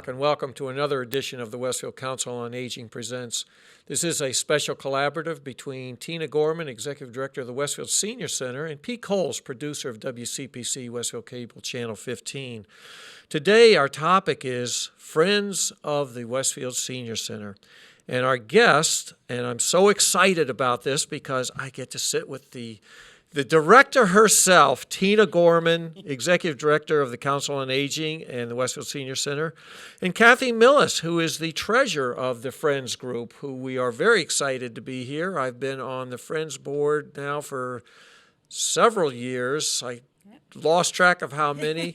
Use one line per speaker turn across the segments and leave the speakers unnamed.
and welcome to another edition of the Westfield Council on Aging Presents. This is a special collaborative between Tina Gorman, Executive Director of the Westfield Senior Center, and Pete Coles, producer of WCPC Westfield Cable Channel 15. Today, our topic is Friends of the Westfield Senior Center. And our guest, and I'm so excited about this because I get to sit with the director herself, Tina Gorman, Executive Director of the Council on Aging and the Westfield Senior Center, and Kathy Millis, who is the treasurer of the Friends Group, who we are very excited to be here. I've been on the Friends board now for several years. I lost track of how many,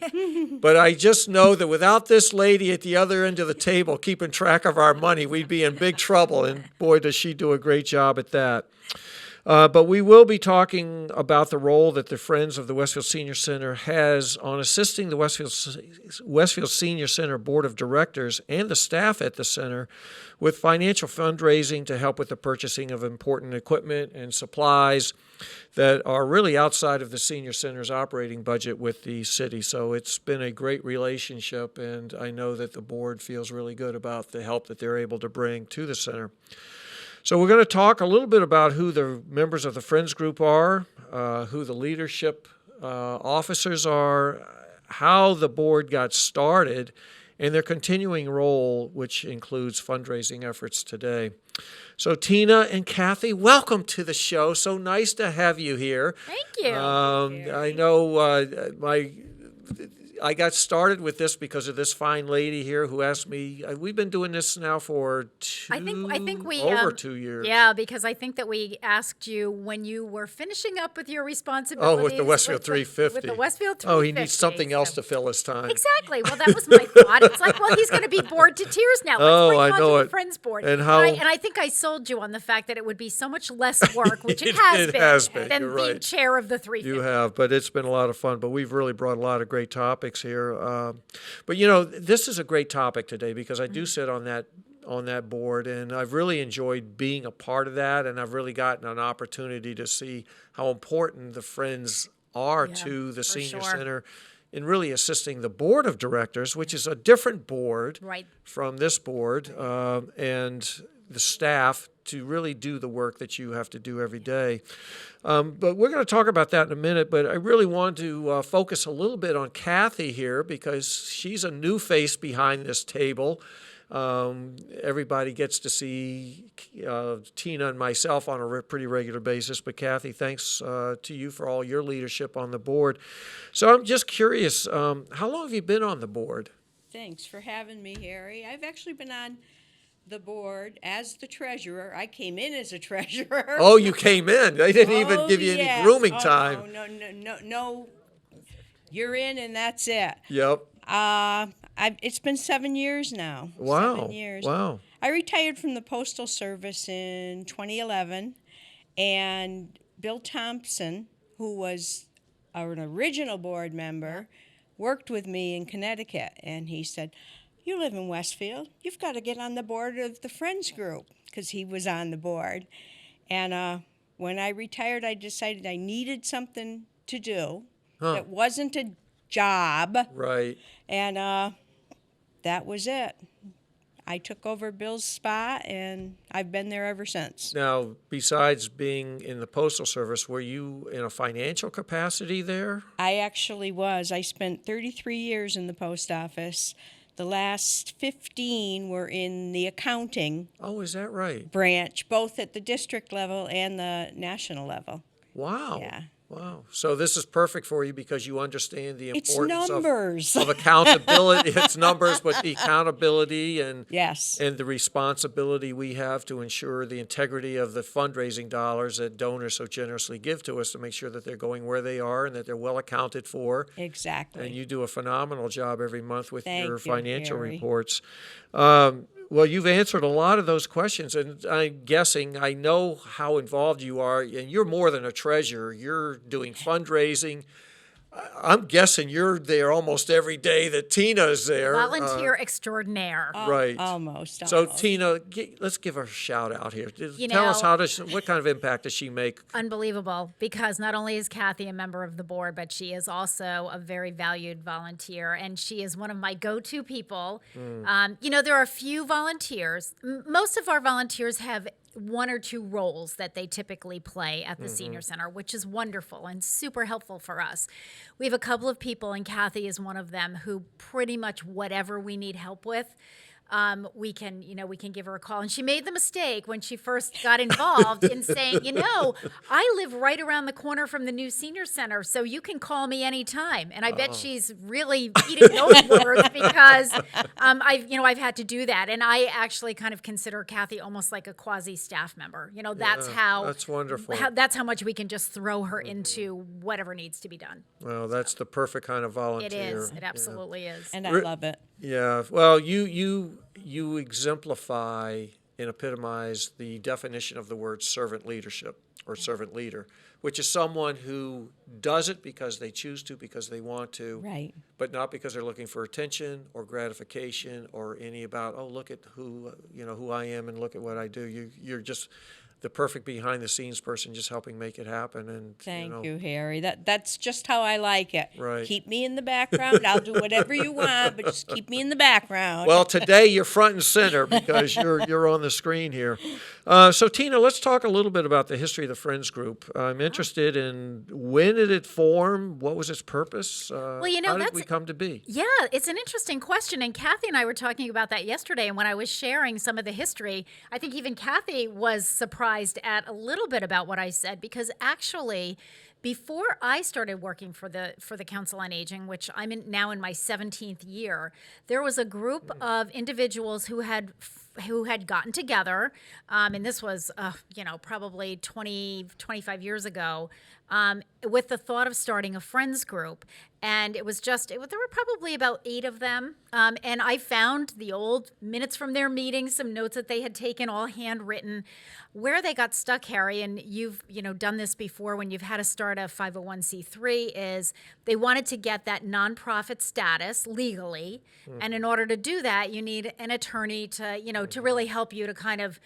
but I just know that without this lady at the other end of the table keeping track of our money, we'd be in big trouble, and boy, does she do a great job at that. But we will be talking about the role that the Friends of the Westfield Senior Center has on assisting the Westfield Senior Center Board of Directors and the staff at the center with financial fundraising to help with the purchasing of important equipment and supplies that are really outside of the Senior Center's operating budget with the city. So it's been a great relationship, and I know that the board feels really good about the help that they're able to bring to the center. So we're going to talk a little bit about who the members of the Friends Group are, who the leadership officers are, how the board got started, and their continuing role, which includes fundraising efforts today. So Tina and Kathy, welcome to the show. So nice to have you here.
Thank you.
I know I got started with this because of this fine lady here who asked me. We've been doing this now for
I think we
over 2 years.
Yeah, because I think that we asked you when you were finishing up with your responsibilities.
Oh, with the Westfield 350.
With the Westfield 350.
Oh, he needs something else to fill his time.
Exactly. Well, that was my thought. It's like, well, he's going to be bored to tears now. Let's bring him onto the Friends board.
And
I think I sold you on the fact that it would be so much less work, which it has been, than
You're
being
right.
chair of the 350.
You have, but it's been a lot of fun. But we've really brought a lot of great topics here. But you know, this is a great topic today because I do sit on that board, and I've really enjoyed being a part of that, and I've really gotten an opportunity to see how important the Friends are to the Senior Center in really assisting the board of directors, which is a different board from this board, and the staff to really do the work that you have to do every day. But we're going to talk about that in a minute, but I really want to focus a little bit on Kathy here because she's a new face behind this table. Everybody gets to see Tina and myself on a pretty regular basis, but Kathy, thanks to you for all your leadership on the board. So I'm just curious, how long have you been on the board?
Thanks for having me, Harry. I've actually been on the board as the treasurer. I came in as a treasurer.
Oh, you came in. They didn't even give you any grooming time.
No. You're in and that's it.
Yep.
It's been 7 years now.
Wow.
7 years.
Wow.
I retired from the Postal Service in 2011, and Bill Thompson, who was an original board member, worked with me in Connecticut, and he said, "You live in Westfield. You've got to get on the board of the Friends Group," because he was on the board. And when I retired, I decided I needed something to do that wasn't a job.
Right.
And that was it. I took over Bill's spot, and I've been there ever since.
Now, besides being in the Postal Service, were you in a financial capacity there?
I actually was. I spent 33 years in the post office. The last 15 were in the accounting
Oh, is that right?
branch, both at the district level and the national level.
Wow.
Yeah.
Wow. So this is perfect for you because you understand the
It's
importance
numbers.
of accountability. It's numbers, but the accountability and
Yes.
and the responsibility we have to ensure the integrity of the fundraising dollars that donors so generously give to us to make sure that they're going where they are and that they're well accounted for.
Exactly.
And you do a phenomenal job every month with
Thank
your
you,
financial
Harry.
reports. Well, you've answered a lot of those questions, and I'm guessing I know how involved you are, and you're more than a treasurer. You're doing fundraising. I'm guessing you're there almost every day that Tina's there.
Volunteer extraordinaire.
Right.
Almost.
So Tina, let's give her a shout out here. Tell us what kind of impact does she make?
Unbelievable, because not only is Kathy a member of the board, but she is also a very valued volunteer, and she is one of my go-to people. There are a few volunteers. Most of our volunteers have one or two roles that they typically play at the senior center, which is wonderful and super helpful for us. We have a couple of people, and Kathy is one of them, who pretty much whatever we need help with, we can give her a call. And she made the mistake when she first got involved in saying, I live right around the corner from the new senior center, so you can call me anytime. And I bet she's really eating those words because I've had to do that. And I actually kind of consider Kathy almost like a quasi staff member. That's
wonderful.
That's how much we can just throw her into whatever needs to be done.
Well, that's the perfect kind of volunteer.
It is. It absolutely is.
And I love it.
Yeah. Well, you exemplify and epitomize the definition of the word servant leadership or servant leader, which is someone who does it because they choose to, because they want to,
Right.
but not because they're looking for attention or gratification or any about, look at who I am and look at what I do. You're just the perfect behind-the-scenes person, just helping make it happen. And
Thank you, Harry. That's just how I like it.
Right.
Keep me in the background. I'll do whatever you want, but just keep me in the background.
Well, today you're front and center because you're on the screen here. So, Tina, let's talk a little bit about the history of the Friends Group. I'm interested in when did it form? What was its purpose? How did we come to be?
Yeah, it's an interesting question. And Kathy and I were talking about that yesterday. And when I was sharing some of the history, I think even Kathy was surprised at a little bit about what I said, because actually, before I started working for the Council on Aging, which I'm now in my 17th year, there was a group of individuals who had gotten together, and this was probably 25 years ago, with the thought of starting a friends group. And there were probably about 8 of them. And I found the old minutes from their meetings, some notes that they had taken, all handwritten. Where they got stuck, Harry, and you've done this before when you've had to start a 501c3, is they wanted to get that nonprofit status legally. And in order to do that, you need an attorney to really help you to kind of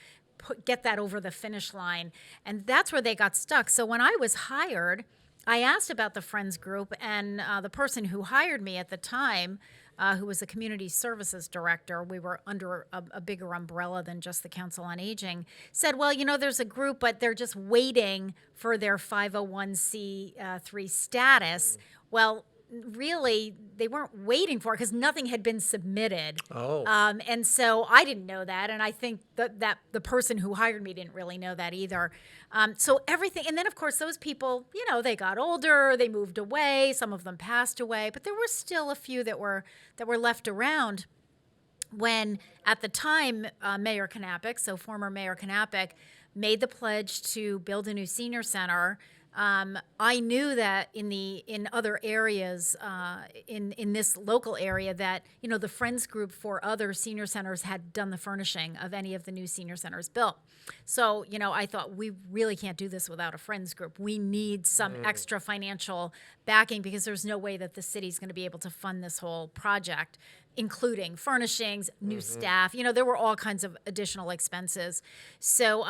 get that over the finish line. And that's where they got stuck. So when I was hired, I asked about the Friends Group, and the person who hired me at the time, who was the community services director, we were under a bigger umbrella than just the Council on Aging, said, well, there's a group, but they're just waiting for their 501c3 status. Well, really, they weren't waiting for it because nothing had been submitted. And so I didn't know that, and I think that the person who hired me didn't really know that either. So everything, and then of course those people, they got older, they moved away, some of them passed away, but there were still a few that were left around. When at the time, Mayor Knappich, so former Mayor Knappich, made the pledge to build a new senior center. I knew that in other areas, in this local area, that the Friends Group for other senior centers had done the furnishing of any of the new senior centers built. So I thought, we really can't do this without a Friends Group. We need some extra financial backing, because there's no way that the city's going to be able to fund this whole project, including furnishings, new staff. There were all kinds of additional expenses. So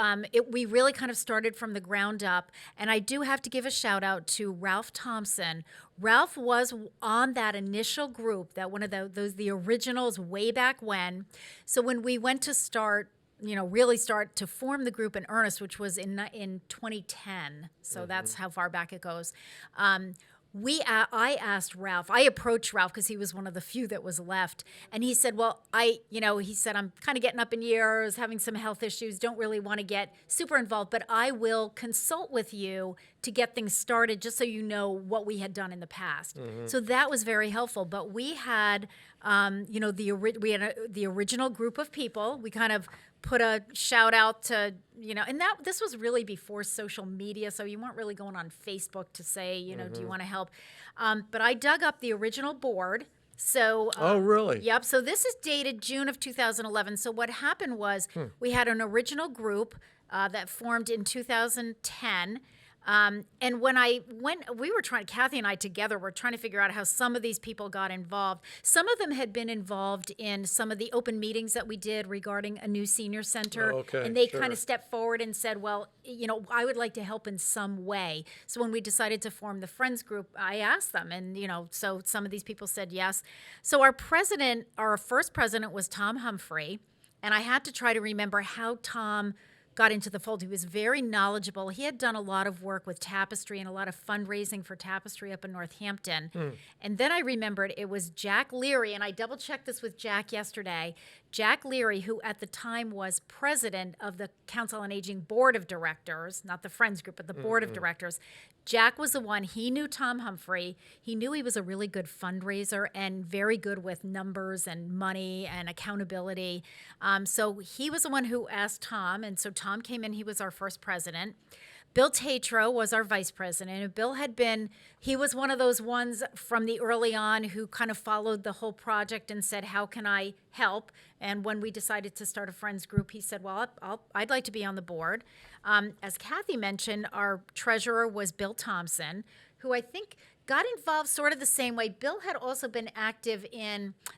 we really kind of started from the ground up. And I do have to give a shout out to Ralph Thompson. Ralph was on that initial group, that one of the originals way back when. So when we went to start, really start to form the group in earnest, which was in 2010. So that's how far back it goes. I asked Ralph, I approached Ralph because he was one of the few that was left. And he said, well, he said, I'm kind of getting up in years, having some health issues, don't really want to get super involved, but I will consult with you to get things started, just so you know what we had done in the past. So that was very helpful. But we had, the original group of people. We kind of put a shout out to, and this was really before social media, so you weren't really going on Facebook to say, do you want to help? But I dug up the original board. So,
oh, really?
Yep. So this is dated June of 2011. So what happened was we had an original group that formed in 2010. And when we were Kathy and I together were trying to figure out how some of these people got involved. Some of them had been involved in some of the open meetings that we did regarding a new senior center.
Oh, okay,
and they
sure.
kind of stepped forward and said, well, I would like to help in some way. So when we decided to form the Friends group, I asked them, and, so some of these people said yes. So our first president was Tom Humphrey, and I had to try to remember how Tom got into the fold. He was very knowledgeable. He had done a lot of work with Tapestry and a lot of fundraising for Tapestry up in Northampton. And then I remembered it was Jack Leary, and I double-checked this with Jack yesterday. Jack Leary, who at the time was president of the Council on Aging Board of Directors, not the Friends Group, but the Board of Directors. Jack was the one. He knew Tom Humphrey. He knew he was a really good fundraiser and very good with numbers and money and accountability. So he was the one who asked Tom, and so Tom came in. He was our first president. Bill Tatro was our vice president. And Bill he was one of those ones from the early on who kind of followed the whole project and said, how can I help? And when we decided to start a Friends group, he said, well, I'd like to be on the board. As Kathy mentioned, our treasurer was Bill Thompson, who I think got involved sort of the same way. Bill had also been active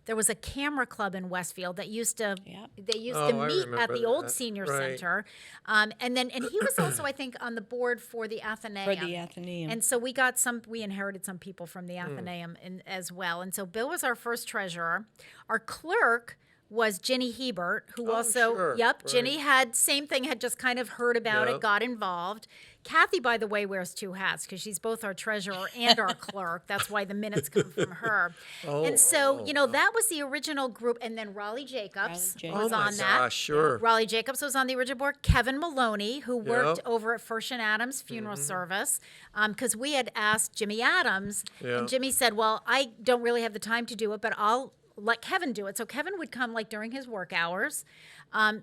there was a camera club in Westfield that used to, they used to
I
meet at the old
that.
senior
Right.
center. And he was also, I think, on the board for the Athenaeum.
For the Athenaeum.
And so we inherited some people from the Athenaeum as well. And so Bill was our first treasurer. Our clerk was Ginny Hebert, who also,
sure.
Ginny had just kind of heard about
Yep.
it, got involved. Kathy, by the way, wears two hats because she's both our treasurer and our clerk. That's why the minutes come from her. And so, that was the original group. And then Raleigh Jacobs was on that.
Gosh, sure.
Raleigh Jacobs was on the original board. Kevin Maloney, who worked
Yep.
over at First and Adams Funeral Service, because we had asked Jimmy Adams,
Yeah.
and Jimmy said, well, I don't really have the time to do it, but I'll let Kevin do it. So Kevin would come during his work hours.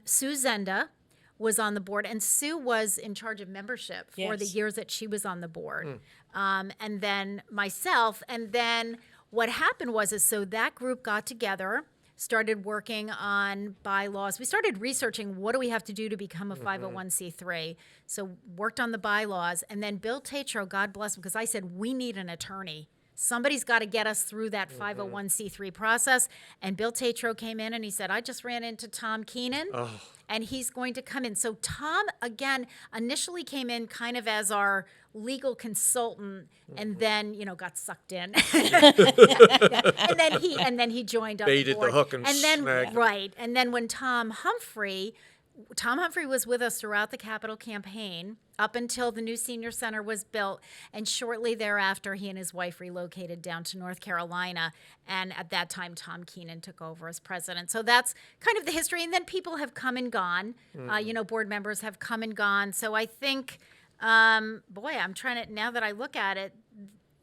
Sue Zenda was on the board, and Sue was in charge of membership for the
Yes.
years that she was on the board. And then myself, and then what happened so that group got together, started working on bylaws. We started researching what do we have to do to become a 501c3. So worked on the bylaws, and then Bill Tatro, God bless him, because I said, we need an attorney. Somebody's got to get us through that 501c3 process. And Bill Tatro came in and he said, I just ran into Tom Keenan, and he's going to come in. So Tom, again, initially came in kind of as our legal consultant, and then, got sucked in. and then he joined on
Baited
the board.
the hook and
then,
snagged it.
right. And then when Tom Humphrey was with us throughout the Capitol campaign up until the new senior center was built, and shortly thereafter he and his wife relocated down to North Carolina, and at that time Tom Keenan took over as president. So that's kind of the history, and then people have come and gone. Board members have come and gone. So I think, I'm trying to, now that I look at it,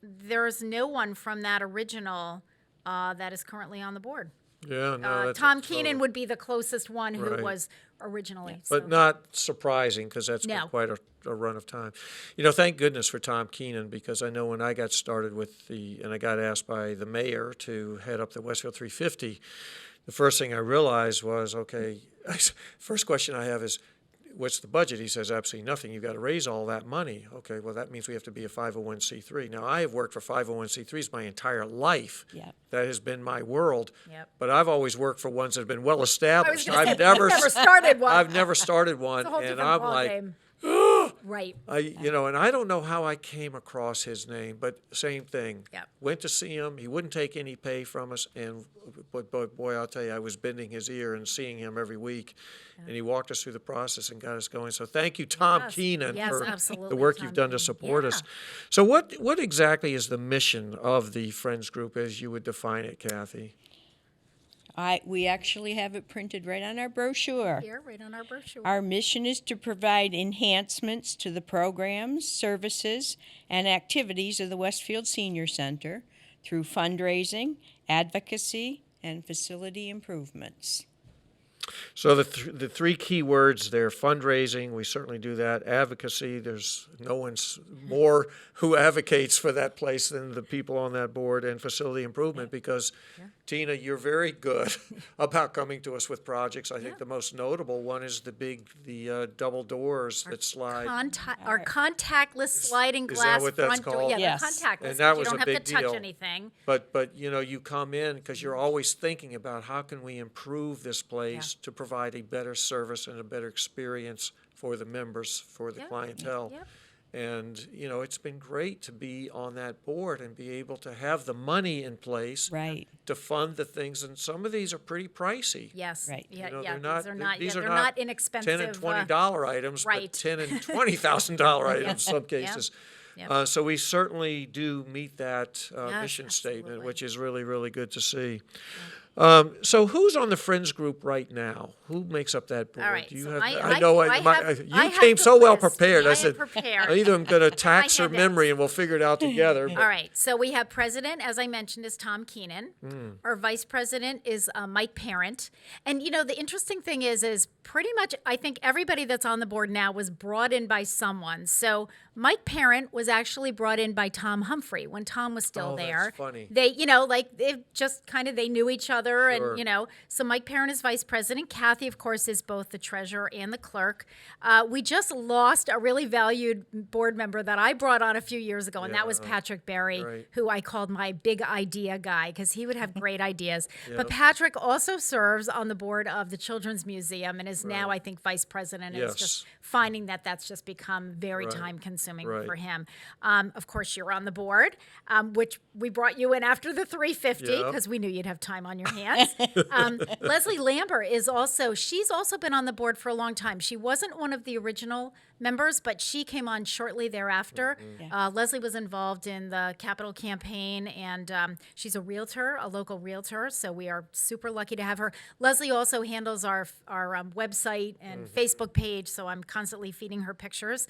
there's no one from that original that is currently on the board.
Yeah, no, that's
Tom Keenan would be the closest one who
Right.
was originally.
But not surprising, because that's been
No.
quite a run of time. Thank goodness for Tom Keenan, because I know when I got started and I got asked by the mayor to head up the Westfield 350, the first thing I realized was, okay, first question I have is, what's the budget? He says, absolutely nothing. You've got to raise all that money. Okay, well, that means we have to be a 501c3. Now, I have worked for 501c3s my entire life.
Yep.
That has been my world.
Yep.
But I've always worked for ones that have been well established.
gonna say,
I've never
started one.
I've never started one,
It's a whole
and
different
I'm like,
ballgame. Right.
and I don't know how I came across his name, but same thing.
Yep.
Went to see him. He wouldn't take any pay from us, but boy, I'll tell you, I was bending his ear and seeing him every week, and he walked us through the process and got us going. So thank you, Tom
Yes.
Keenan,
Yes,
for
absolutely,
the work
Tom
you've done to
Keenan.
support us.
Yeah.
So what exactly is the mission of the Friends Group, as you would define it, Kathy?
We actually have it printed right on our brochure.
Here, right on our brochure.
Our mission is to provide enhancements to the programs, services, and activities of the Westfield Senior Center through fundraising, advocacy, and facility improvements.
So the three key words there: fundraising. We certainly do that. Advocacy. There's no one's more who advocates for that place than the people on that board. And facility improvement, because Tina, you're very good about coming to us with projects. I think the most notable one is the double doors that slide.
Our contactless sliding
Is
glass
that what that's
front door.
called?
Yeah,
Yes.
the contactless.
And that
you
was
don't
a
have
big
to touch
deal.
anything.
But you come in because you're always thinking about how can we improve this place to provide a better service and a better experience for the members, for the clientele.
Yep.
And, it's been great to be on that board and be able to have the money in place
Right.
to fund the things. And some of these are pretty pricey.
Yes.
Right.
Yeah,
They're
these
are
are
not
not inexpensive.
$10 and $20 items,
right.
but $10 and $20,000 items in some
Yep.
cases.
Yep.
So we certainly do meet that mission statement,
absolutely.
which is really, really good to see. So who's on the Friends group right now? Who makes up that board?
All right.
Do you
so
have,
I
know
I have,
you
I have
came
the
so well
list.
prepared.
I
I
am
said,
prepared.
either I'm going to tax her
handouts.
memory and we'll figure it out together.
All right. So we have president, as I mentioned, is Tom Keenan. Our vice president is Mike Parent. And the interesting thing is pretty much I think everybody that's on the board now was brought in by someone. So Mike Parent was actually brought in by Tom Humphrey when Tom was still
Oh, that's
there.
funny.
They, they just kind of they knew each other,
Sure.
and so Mike Parent is vice president. Kathy, of course, is both the treasurer and the clerk. We just lost a really valued board member that I brought on a few years ago, and that was Patrick Barry,
Right.
who I called my big idea guy because he would have great ideas. But Patrick also serves on the board of the Children's Museum and is now, I think, vice president. And
Yes.
it's just finding that's just become very
Right.
time consuming
Right.
for him. Of course, you're on the board, which we brought you in after the 350
Yep.
because we knew you'd have time on your hands. Leslie Lambert she's also been on the board for a long time. She wasn't one of the original members, but she came on shortly thereafter. Leslie was involved in the Capitol campaign, and she's a realtor, a local realtor, so we are super lucky to have her. Leslie also handles our website and Facebook page, so I'm constantly feeding her pictures.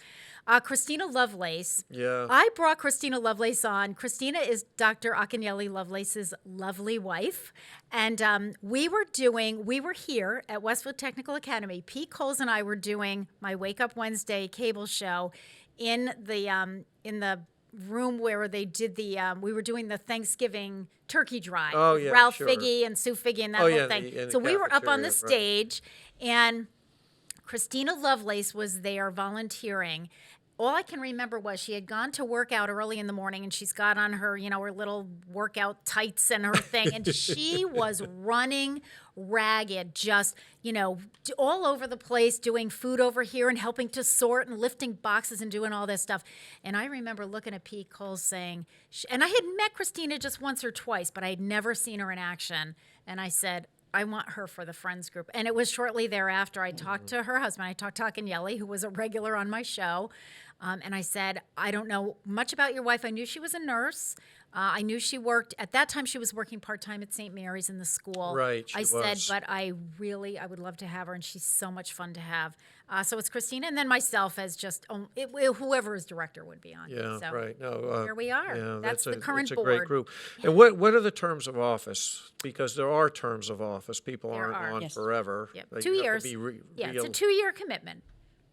Christina Lovelace.
Yeah.
I brought Christina Lovelace on. Christina is Dr. Akinyele Lovelace's lovely wife. And we were here at Westfield Technical Academy. Pete Coles and I were doing my Wake Up Wednesday cable show in the room where they did we were doing the Thanksgiving turkey drive.
Oh,
with
yeah,
Ralph
sure.
Figge and Sue Figge and that
Oh,
whole
yeah,
thing.
in the
So we were up on the
cafeteria, right.
stage, and Christina Lovelace was there volunteering. All I can remember was she had gone to work out early in the morning, and she's got on her, her little workout tights and her thing, and she was running ragged, just, all over the place, doing food over here and helping to sort and lifting boxes and doing all this stuff. And I remember looking at Pete Coles saying, and I had met Christina just once or twice, but I had never seen her in action. And I said, I want her for the Friends group. And it was shortly thereafter I talked to her husband. I talked to Akinyele, who was a regular on my show. And I said, I don't know much about your wife. I knew she was a nurse. I knew she worked, at that time she was working part-time at St. Mary's in the school.
Right, she
I said,
was.
but I would love to have her, and she's so much fun to have. So it's Christina, and then myself as just, whoever his director would be on.
Yeah,
So
right. No,
here we are.
Yeah,
That's the current
it's a
board.
great group. And what are the terms of office? Because there are terms of office. People
There
aren't
are.
on
Yes.
forever.
Yep.
They
2
have to
years.
be
Yeah, it's a
real
2-year commitment.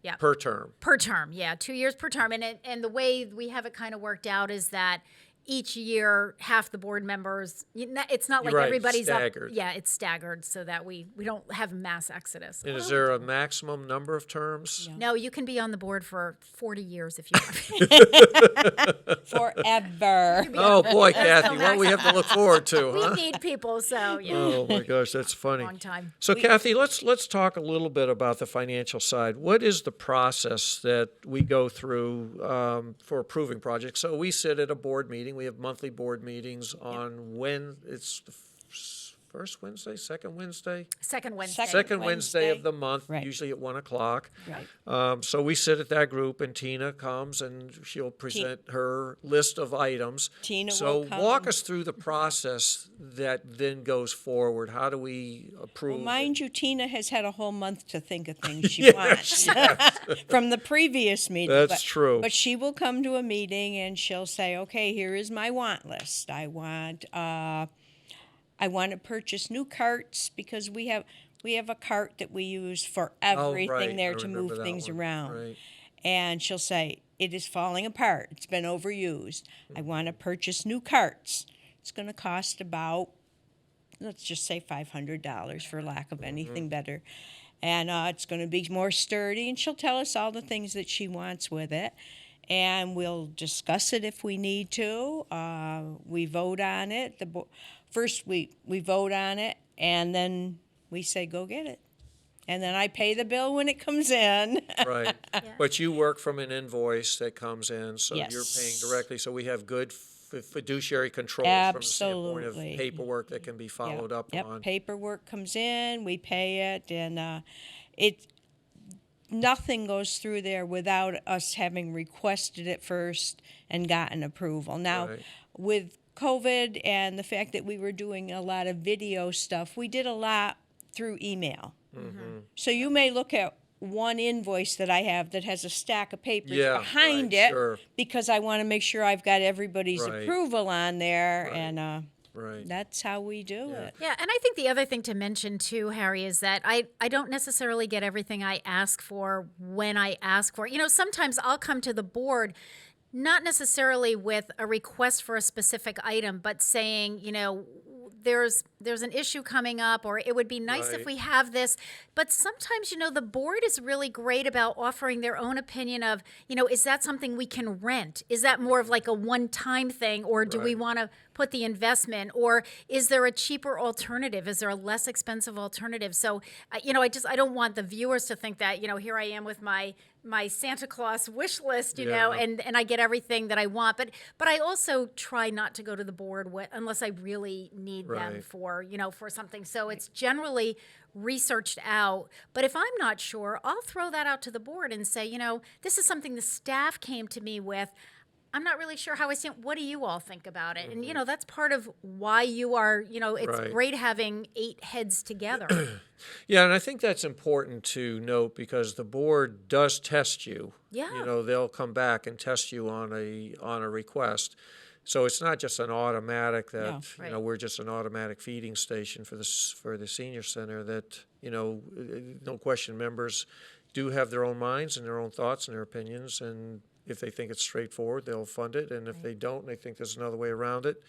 Yeah.
per term.
Per term, yeah, 2 years per term. And the way we have it kind of worked out is that each year, half the board members, it's not like
You're right,
everybody's
staggered.
up. Yeah, it's staggered so that we don't have mass exodus.
And is there a maximum number of terms?
No, you can be on the board for 40 years if you want.
Forever.
Oh, boy, Kathy,
the
what we have to look forward to,
We
huh?
need people, so yeah,
Oh, my gosh, that's funny.
long time.
So, Kathy, let's talk a little bit about the financial side. What is the process that we go through for approving projects? So we sit at a board meeting. We have monthly board meetings on when it's the first Wednesday, second Wednesday?
Second Wednesday.
Second Wednesday of
Wednesday.
the month,
Right.
usually at 1 o'clock.
Right.
So we sit at that group, and Tina comes, and she'll present her list of items.
Tina
So
will come.
walk us through the process that then goes forward. How do we approve?
Well, mind you, Tina has had a whole month to think of things she wants from the previous meeting.
That's true.
But she will come to a meeting and she'll say, okay, here is my want list. I want to purchase new carts because we have we have a cart that we use for
Oh,
everything
right.
there
I
to
remember
move
that
things
one.
around.
Right.
And she'll say, it is falling apart. It's been overused. I want to purchase new carts. It's going to cost about, let's just say $500 for lack of anything better. And it's going to be more sturdy. And she'll tell us all the things that she wants with it. And we'll discuss it if we need to. We vote on it. First, we vote on it, and then we say, go get it. And then I pay the bill when it comes in.
Right. But you work from an invoice that comes in, so you're
Yes.
paying directly. So we have good fiduciary controls from the standpoint of
Absolutely.
paperwork that can be followed up
Yep.
on.
Paperwork comes in, we pay it, and nothing goes through there without us having requested it first and gotten approval. Now,
Right.
with COVID and the fact that we were doing a lot of video stuff, we did a lot through email. So you may look at one invoice that I have that has a stack of papers
Yeah,
behind
right,
it
sure.
because I want to make sure I've got everybody's
Right.
approval on there,
Right.
and
Right.
that's how we do
Yeah.
it.
Yeah, and I think the other thing to mention too, Harry, is that I don't necessarily get everything I ask for when I ask for it. You know, sometimes I'll come to the board not necessarily with a request for a specific item, but saying, you know, there's an issue coming up, or it would be nice if
Right.
we have this. But sometimes, you know, the board is really great about offering their own opinion of, you know, is that something we can rent? Is that more of like a one-time thing, or do we
Right.
want to put the investment, or is there a cheaper alternative? Is there a less expensive alternative? So, you know, I don't want the viewers to think that, you know, here I am with my Santa Claus wish list, you know,
Yeah.
and I get everything that I want. But I also try not to go to the board unless I really need them
Right.
for, you know, for something. So it's generally researched out. But if I'm not sure, I'll throw that out to the board and say, you know, this is something the staff came to me with. I'm not really sure how I stand. What do you all think about it? And, you know, that's part of why you are, you know, it's
Right.
great having 8 heads together.
Yeah, and I think that's important to note because the board does test you.
Yeah.
You know, they'll come back and test you on a request. So it's not just an automatic that,
No.
you know, we're just an automatic feeding station for the senior center that, you know, no question members do have their own minds and their own thoughts and their opinions, and if they think it's straightforward, they'll fund it, and if they don't, and they think there's another way around it,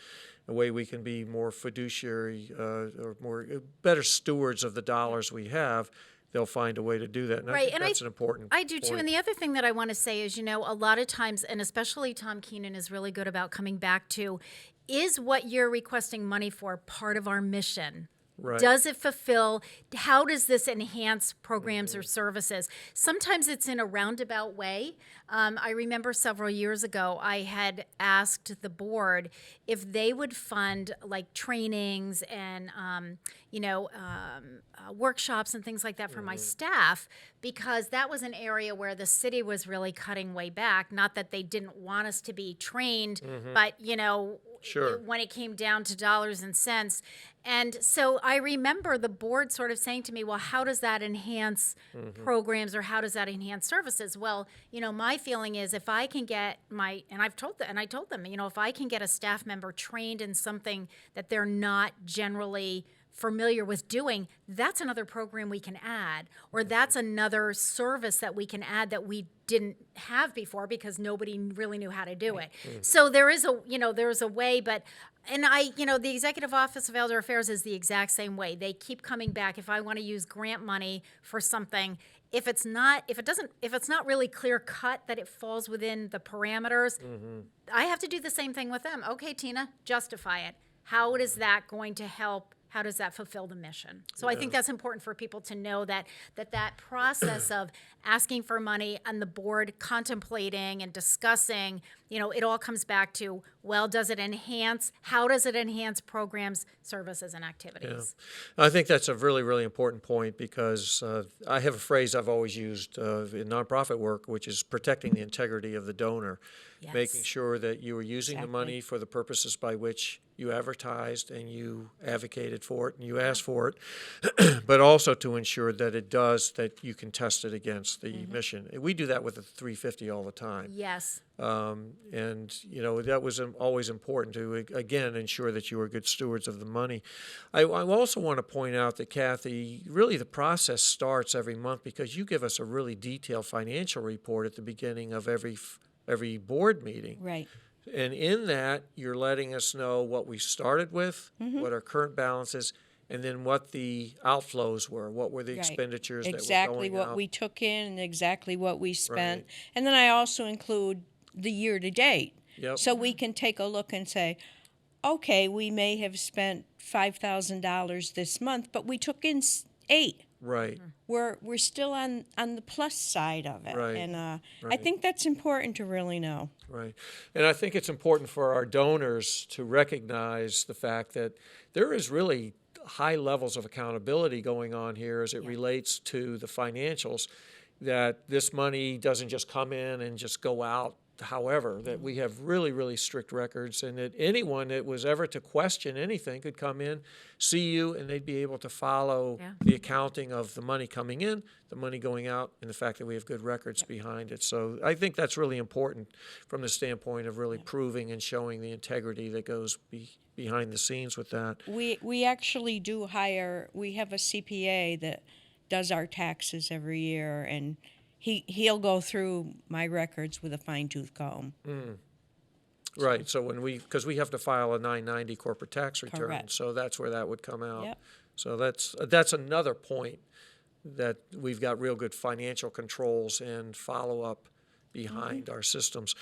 a way we can be more fiduciary or more better stewards of the dollars we have, they'll find a way to do that. And I
Right,
think
and
that's an important
I do too.
point.
And the other thing that I want to say is, you know, a lot of times, and especially Tom Keenan is really good about coming back to, is what you're requesting money for part of our mission?
Right.
Does it fulfill? How does this enhance programs or services? Sometimes it's in a roundabout way. I remember several years ago, I had asked the board if they would fund like trainings and, workshops and things like that for my staff, because that was an area where the city was really cutting way back. Not that they didn't want us to be trained, but, you know,
Sure.
when it came down to dollars and cents. And so I remember the board sort of saying to me, well, how does that enhance programs, or how does that enhance services? Well, you know, my feeling is if I can get I told them, you know, if I can get a staff member trained in something that they're not generally familiar with doing, that's another program we can add, or that's another service that we can add that we didn't have before because nobody really knew how to do it. So there's a way, but the Executive Office of Elder Affairs is the exact same way. They keep coming back. If I want to use grant money for something, if it's not really clear cut that it falls within the parameters, I have to do the same thing with them. Okay, Tina, justify it. How is that going to help? How does that fulfill the mission? So I think that's important for people to know that process of asking for money and the board contemplating and discussing, you know, it all comes back to, well, how does it enhance programs, services, and activities?
I think that's a really, really important point because I have a phrase I've always used in nonprofit work, which is protecting the integrity of the donor,
Yes.
making sure that you are using the
Exactly.
money for the purposes by which you advertised and you advocated for it and you asked for it, but also to ensure that it does, that you can test it against the mission. We do that with the 350 all the time.
Yes.
And, that was always important to, again, ensure that you were good stewards of the money. I also want to point out that, Kathy, really the process starts every month because you give us a really detailed financial report at the beginning of every board meeting.
Right.
And in that, you're letting us know what we started with, what our current balance is, and then what the outflows were, what were the expenditures that were going out.
Exactly what we took in and exactly what we spent.
Right.
And then I also include the year to date.
Yep.
So we can take a look and say, okay, we may have spent $5,000 this month, but we took in $8,000.
Right.
We're still on the plus side of it.
Right.
And I
Right.
think that's important to really know.
Right. And I think it's important for our donors to recognize the fact that there is really high levels of accountability going on here as it relates to the financials, that this money doesn't just come in and just go out. However, that we have really, really strict records, and that anyone that was ever to question anything could come in, see you, and they'd be able to follow the accounting of the money coming in, the money going out, and the fact that we have good records behind it. So I think that's really important from the standpoint of really proving and showing the integrity that goes behind the scenes with that.
We actually do hire, we have a CPA that does our taxes every year, and he'll go through my records with a fine-tooth comb.
Right, so because we have to file a 990 corporate tax return,
Correct.
so that's where that would come out.
Yep.
So that's another point, that we've got real good financial controls and follow-up behind our systems.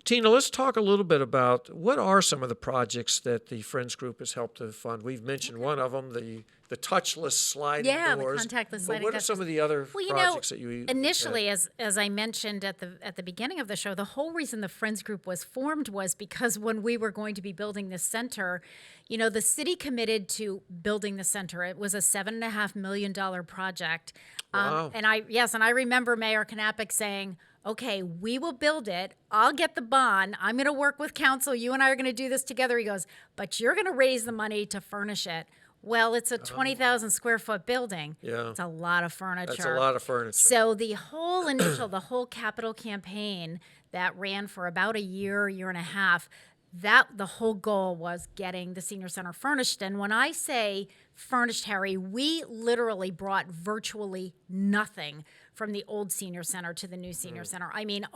Tina, let's talk a little bit about what are some of the projects that the Friends Group has helped to fund. We've mentioned one of them, the touchless sliding doors.
The contactless
But
sliding
what are
doors.
some of the other projects that you
initially, as I mentioned at the beginning of the show, the whole reason the Friends Group was formed was because when we were going to be building this center, the city committed to building the center. It was a $7.5 million project.
Wow.
And I remember Mayor Knappich saying, okay, we will build it. I'll get the bond. I'm going to work with council. You and I are going to do this together. He goes, but you're going to raise the money to furnish it. Well, it's a 20,000 square foot building.
Yeah.
It's a lot of furniture.
That's a lot of furniture.
So the whole capital campaign that ran for about a year and a half, the whole goal was getting the senior center furnished. And when I say furnished, Harry, we literally brought virtually nothing from the old senior center to the new senior center. I mean,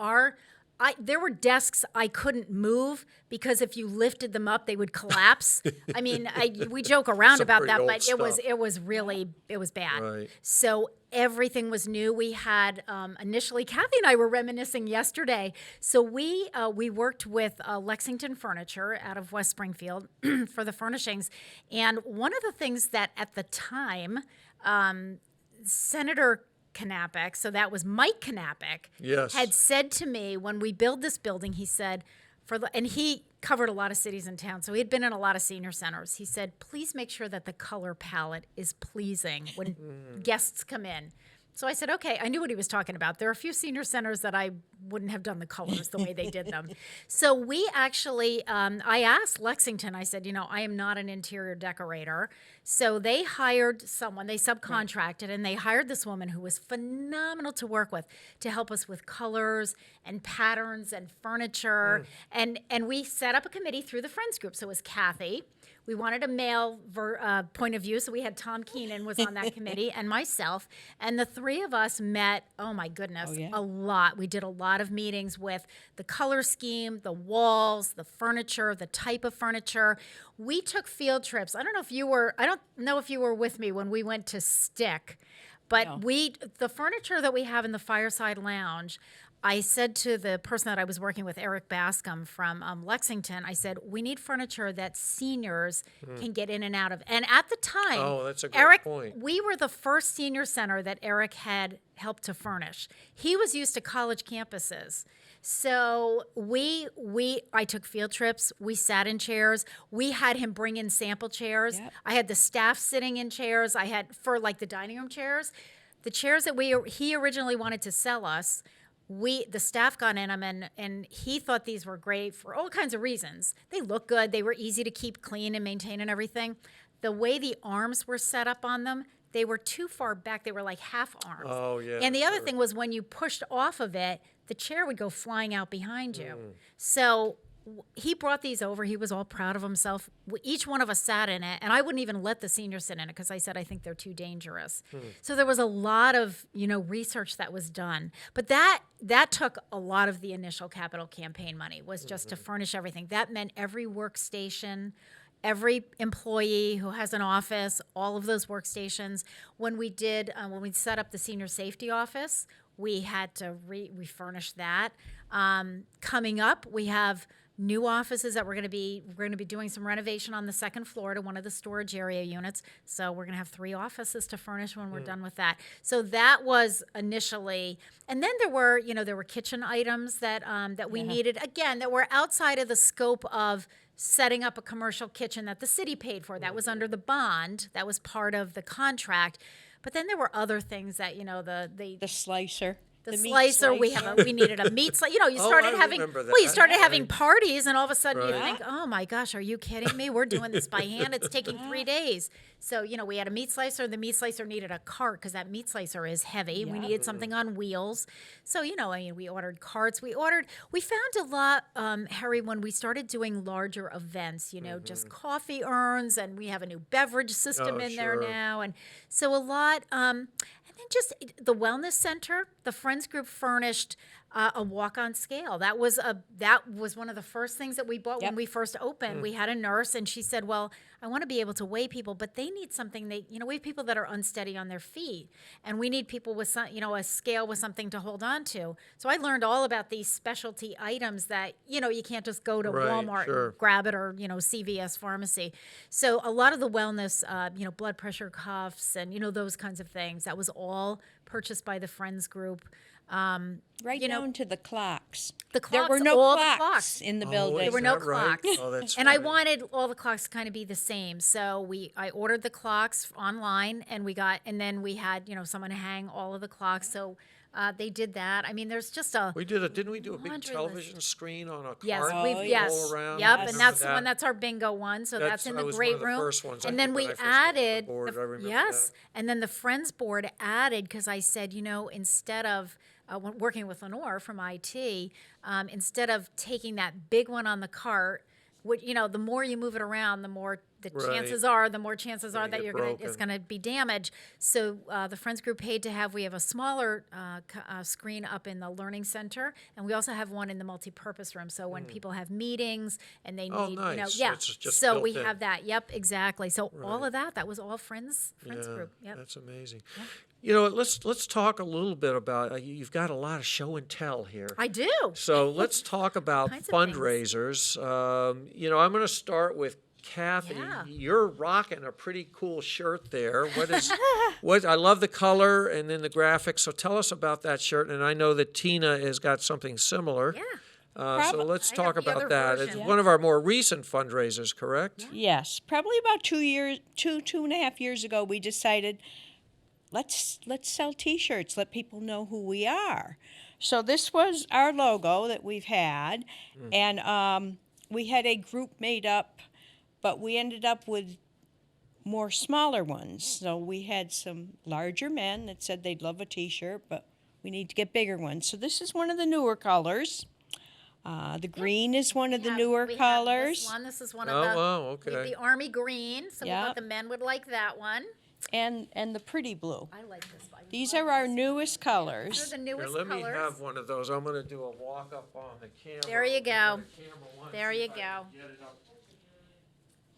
there were desks I couldn't move because if you lifted them up, they would collapse. I mean, we joke around
Some
about
pretty
that,
old
but
stuff.
it was bad.
Right.
So everything was new. We had initially, Kathy and I were reminiscing yesterday. So we worked with Lexington Furniture out of West Springfield for the furnishings, and one of the things that at the time, Senator Knappich, so that was Mike Knappich,
Yes.
had said to me when we build this building, he said, and he covered a lot of cities and towns, so he had been in a lot of senior centers. He said, please make sure that the color palette is pleasing when guests come in. So I said, okay, I knew what he was talking about. There are a few senior centers that I wouldn't have done the colors the way they did them. So we actually, I asked Lexington, I said, I am not an interior decorator. So they hired someone, they subcontracted, and they hired this woman who was phenomenal to work with to help us with colors and patterns and furniture. And we set up a committee through the Friends Group. So it was Kathy. We wanted a male point of view, so we had Tom Keenan was on that committee and myself. And the three of us met, oh my goodness, a lot. We did a lot of meetings with the color scheme, the walls, the furniture, the type of furniture. We took field trips. I don't know if you were with me when we went to Stick, but the furniture that we have in the Fireside Lounge, I said to the person that I was working with, Eric Bascom from Lexington, I said, we need furniture that seniors can get in and out of. And at the time,
that's a great
Eric,
point.
we were the first senior center that Eric had helped to furnish. He was used to college campuses. So I took field trips. We sat in chairs. We had him bring in sample chairs.
Yep.
I had the staff sitting in chairs. I had, for like the dining room chairs, the chairs that he originally wanted to sell us, the staff got in them, and he thought these were great for all kinds of reasons. They look good. They were easy to keep clean and maintain and everything. The way the arms were set up on them, they were too far back. They were like half arms.
Oh, yeah.
And the other thing was when you pushed off of it, the chair would go flying out behind you. So he brought these over. He was all proud of himself. Each one of us sat in it, and I wouldn't even let the seniors sit in it because I said I think they're too dangerous. So there was a lot of research that was done, but that took a lot of the initial capital campaign money was just to furnish everything. That meant every workstation, every employee who has an office, all of those workstations. When we set up the senior safety office, we had to refurnish that. Coming up, we have new offices that we're going to be doing some renovation on the second floor to one of the storage area units. So we're going to have 3 offices to furnish when we're done with that. So that was initially, and then there were kitchen items that we needed, again, that were outside of the scope of setting up a commercial kitchen that the city paid for. That was under the bond. That was part of the contract. But then there were other things that,
The slicer.
the
meat
slicer.
slicer.
We needed a meat slicer. You
Oh,
started
I
having
remember that.
you started having parties, and all of a sudden you
Right.
think, oh my gosh, are you kidding me? We're doing this by hand. It's taking 3 days. So we had a meat slicer. The meat slicer needed a cart because that meat slicer is heavy. We needed something on wheels. So we ordered carts. We found a lot, Harry, when we started doing larger events. Just coffee urns, and we have a new beverage system in there
sure.
now, and so a lot. And just the wellness center, the Friends Group furnished a walk-on scale. That was one of the first things that we bought when we first opened. We had a nurse, and she said, "Well, I want to be able to weigh people, but they need something. We have people that are unsteady on their feet, and we need people with a scale with something to hold on to." So I learned all about these specialty items that you can't just go to
Right,
Walmart
sure.
and grab it, or CVS pharmacy. So a lot of the wellness, blood pressure cuffs, and those kinds of things, that was all purchased by the Friends Group.
Right down to the clocks.
The
There were
clocks,
no
all the
clocks,
clocks.
in the
Oh,
building.
There were
is
no
that right?
clocks.
Oh, that's
And I
funny.
wanted all the clocks to kind of be the same. So I ordered the clocks online, and then we had, someone hang all of the clocks. So they did that. I mean, there's just a
Didn't we do a big
laundry
television
list.
screen on a
Yes,
cart
we've
all
yes,
around?
yep,
I
and
remember
that's the one. That's our bingo one. So that's in
that
the
was
great
one of the
room.
first ones, I
And
think,
then
when
we
I first got on the
added
board. I remember
yes,
that.
and then the Friends board added, because I said, instead of working with Lenore from IT, instead of taking that big one on the cart, the more you move it around, the more
Right.
chances are that
get
it's
broken.
gonna be damaged. So the Friends Group paid to have. We have a smaller screen up in the learning center, and we also have one in the multi-purpose room. So when people have meetings and they
Oh,
need,
nice.
yeah.
It's just
So
built
we
in.
have that. Yep, exactly. So all of that was all Friends
Yeah,
Group. Yep.
that's amazing. Let's talk a little bit about, you've got a lot of show and tell here.
I do.
So let's talk about
Kinds of things.
fundraisers. I'm going to start with Kathy.
Yeah.
You're rocking a pretty cool shirt there. I love the color and then the graphics. So tell us about that shirt. And I know that Tina has got something similar.
Yeah.
So let's
I
talk
have the
about
other
that.
version.
It's one of our more recent fundraisers, correct?
Yes, probably about 2.5 years ago, we decided let's sell T-shirts. Let people know who we are. So this was our logo that we've had, and we had a group made up, but we ended up with more smaller ones. So we had some larger men that said they'd love a T-shirt, but we need to get bigger ones. So this is one of the newer colors. The green is one of the newer
We have
colors.
This is one of
Oh,
the.
wow,
We have
okay.
the army green. So we
Yep.
thought the men would like that one.
And the pretty blue.
I like this one.
These are our newest
These are
colors.
the
Here,
newest
let me
colors.
have one of those. I'm going to do a walk up on the camera.
There you go.
The camera one,
There
see
you
if I can
go.
get it up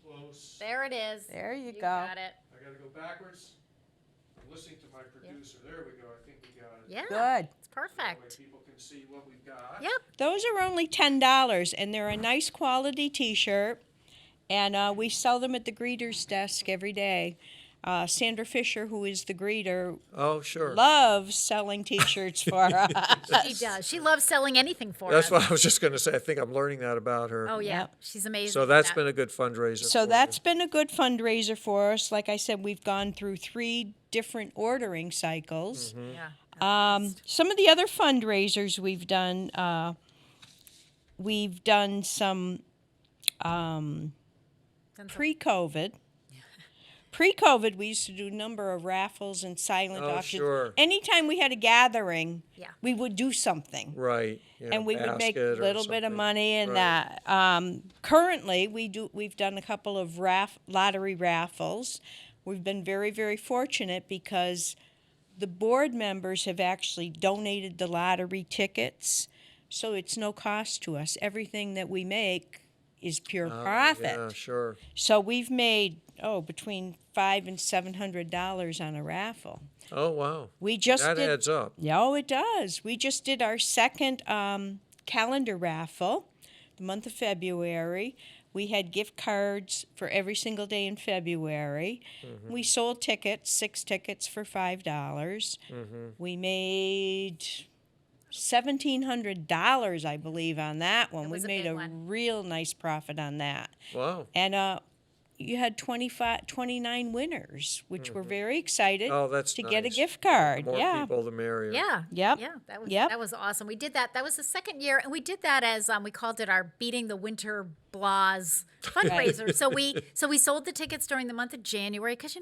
close.
There it is.
There you go.
Got it.
I got to go backwards. I'm listening to my producer. There we go. I think we got it.
Yeah.
Good.
It's
That way
perfect.
people can see what we've got.
Yep.
Those are only $10, and they're a nice quality T-shirt, and we sell them at the greeter's desk every day. Sandra Fisher, who is the greeter,
Oh, sure.
loves selling T-shirts for us.
She does. She loves selling anything for
That's
us.
what I was just going to say. I think I'm learning that about her.
Oh, yeah.
Yep.
She's amazing.
So
at
that's
that.
been a good fundraiser.
So
for
that's
you.
been a good fundraiser for us. Like I said, we've gone through 3 different ordering cycles.
Yeah.
Some of the other fundraisers we've done some
Done some-
pre-COVID. Pre-COVID, we used to do a number of raffles and silent
Oh,
auctions.
sure.
Anytime we had a gathering,
Yeah.
we would do something.
Right. Yeah,
And we would make a
basket or
little bit of
something.
money in
Right.
that. Currently, we've done a couple of lottery raffles. We've been very, very fortunate because the board members have actually donated the lottery tickets, so it's no cost to us. Everything that we make is pure profit.
Yeah, sure.
So we've made between $500 and $700 on a raffle.
Oh, wow.
We just
That
did.
adds up.
No, it does. We just did our second calendar raffle, the month of February. We had gift cards for every single day in February. We sold tickets, 6 tickets for $5. We made $1,700, I believe, on that one.
That was
we
a
made
big
a
one.
real nice profit on that.
Wow.
And you had 29 winners, which we're very excited
Oh, that's
to get a
nice.
gift card.
The more
Yeah.
people, the merrier.
Yeah.
Yep.
Yeah. That was
Yep.
that was awesome. We did that. That was the second year, and we did that as we called it our Beating the Winter Blahs fundraiser. so we sold the tickets during the month of January because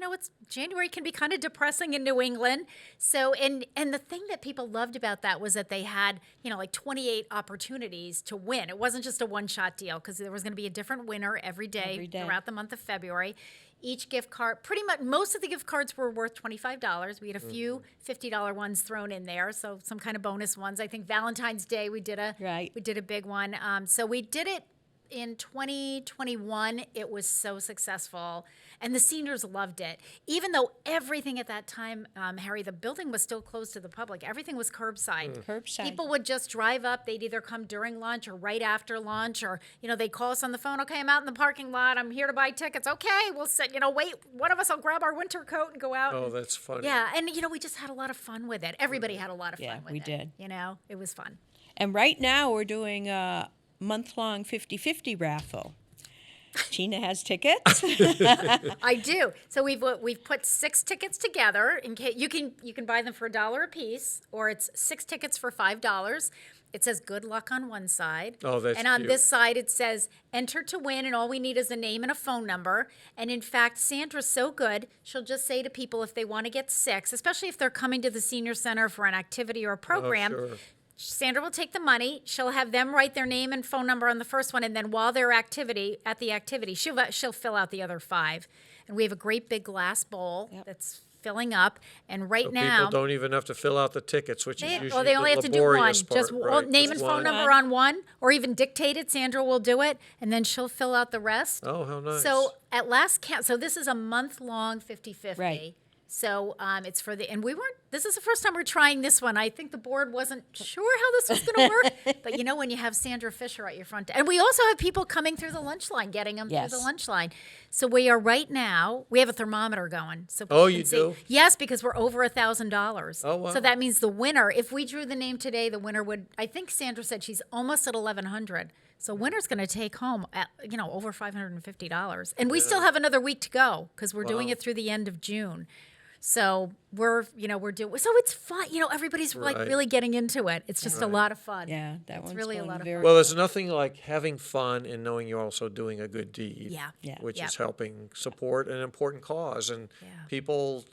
January can be kind of depressing in New England. So and the thing that people loved about that was that they had like 28 opportunities to win. It wasn't just a one-shot deal because there was going to be a different winner every day throughout the month of February. Each gift card, pretty much most of the gift cards were worth $25. We had a few $50 ones thrown in there, so some kind of bonus ones. I think Valentine's Day we did a big one. So we did it in 2021. It was so successful, and the seniors loved it. Even though everything at that time, Harry, the building was still closed to the public. Everything was curbside.
Curbside.
People would just drive up. They'd either come during lunch or right after lunch, or they'd call us on the phone. Okay, I'm out in the parking lot. I'm here to buy tickets. Okay, we'll sit. Wait. One of us will grab our winter coat and go out.
Oh, that's funny.
Yeah, and we just had a lot of fun with it. Everybody had a lot of fun with it.
we did.
It was fun.
And right now we're doing a month-long 50-50 raffle. Tina has tickets.
I do. So we've put 6 tickets together. In case you can buy them for $1 a piece, or it's 6 tickets for $5. It says "Good luck" on one side.
Oh, that's
And on
cute.
this side it says "Enter to win," and all we need is a name and a phone number. And in fact, Sandra's so good; she'll just say to people if they want to get 6, especially if they're coming to the senior center for an activity or a program.
Oh, sure.
Sandra will take the money. She'll have them write their name and phone number on the first one, and then while they're at the activity, she'll fill out the other 5. And we have a great big glass bowl that's filling up. And right
So
now,
people don't even have to fill out the tickets, which is usually
they only
the
have to do one.
laborious part,
Just
right?
name
Just
and phone
one.
number on one, or even dictate it. Sandra will do it, and then she'll fill out the rest.
Oh, how nice.
So at last count, so this is a month-long 50-50.
Right.
So it's and this is the first time we're trying this one. I think the board wasn't sure how this was going to work. But when you have Sandra Fisher at your front, and we also have people coming through the lunch line, getting them through the lunch line. So we have a thermometer going. So people
you
can see.
do?
Yes, because we're over $1,000.
Oh, wow.
So that means the winner, if we drew the name today, the winner would, I think Sandra said she's almost at 1,100. So winner's going to take home, over $550. And we still have another week to go because we're doing it through the end of June. So we're doing, so it's fun. Everybody's like
Right.
really getting into it. It's just a lot of fun.
Yeah, that
It's
one's
really a
going
lot of
very
fun.
Well, there's nothing like having fun and knowing you're also doing a good deed.
Yeah.
Which
Yeah.
is helping support an important cause. And
Yeah.
people,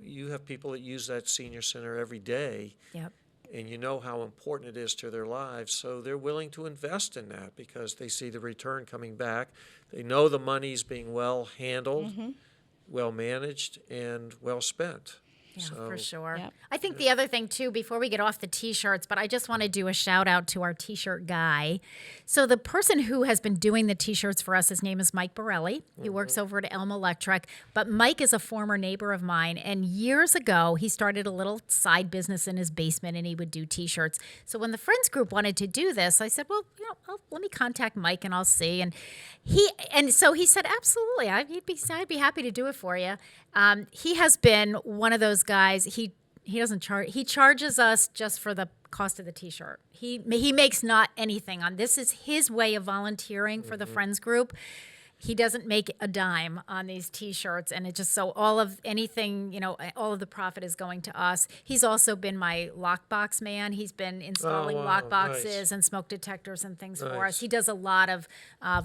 you have people that use that senior center every day.
Yep.
And you know how important it is to their lives, so they're willing to invest in that because they see the return coming back. They know the money's being well handled, well managed, and well spent.
Yeah,
So-
for sure.
Yep.
I think the other thing too, before we get off the T-shirts, but I just want to do a shout out to our T-shirt guy. So the person who has been doing the T-shirts for us, his name is Mike Barelli. He works over at Elm Electric, but Mike is a former neighbor of mine, and years ago he started a little side business in his basement, and he would do T-shirts. So when the friends group wanted to do this, I said, well, let me contact Mike and I'll see. And so he said, absolutely, I'd be happy to do it for you. He has been one of those guys. He doesn't charge. He charges us just for the cost of the T-shirt. He makes not anything on this. Is his way of volunteering for the Friends group. He doesn't make a dime on these T-shirts, and it just so all of anything, all of the profit is going to us. He's also been my lockbox man. He's been installing lockboxes
nice.
and smoke detectors and things for
Nice.
us. He does a lot of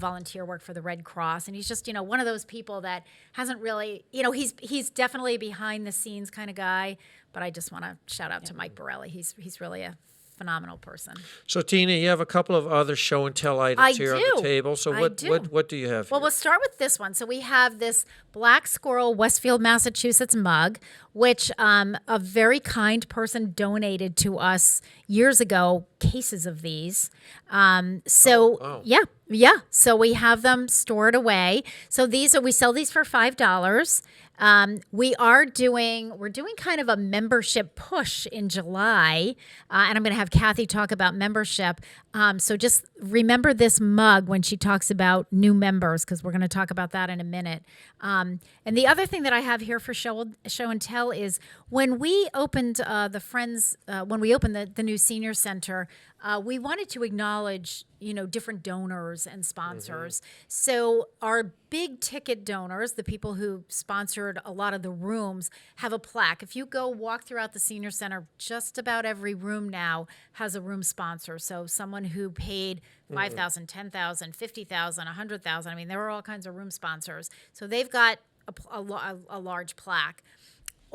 volunteer work for the Red Cross, and he's just one of those people that hasn't really, he's definitely a behind the scenes kind of guy. But I just want to shout out to Mike Barelli. He's really a phenomenal person.
So, Tina, you have a couple of other show and tell items here on the table. So, what do you have?
Well,
here?
we'll start with this one. So we have this Black Squirrel Westfield, Massachusetts mug, which a very kind person donated to us years ago. Cases of these.
Wow.
Yeah. So we have them stored away. So we sell these for $5. We're doing kind of a membership push in July, and I'm going to have Kathy talk about membership. So just remember this mug when she talks about new members, because we're going to talk about that in a minute. And the other thing that I have here for show and tell is when we opened the new senior center, we wanted to acknowledge, different donors and sponsors. So our big ticket donors, the people who sponsored a lot of the rooms, have a plaque. If you go walk throughout the senior center, just about every room now has a room sponsor. So someone who paid $5,000, $10,000, $50,000, $100,000. I mean, there are all kinds of room sponsors. So they've got a large plaque.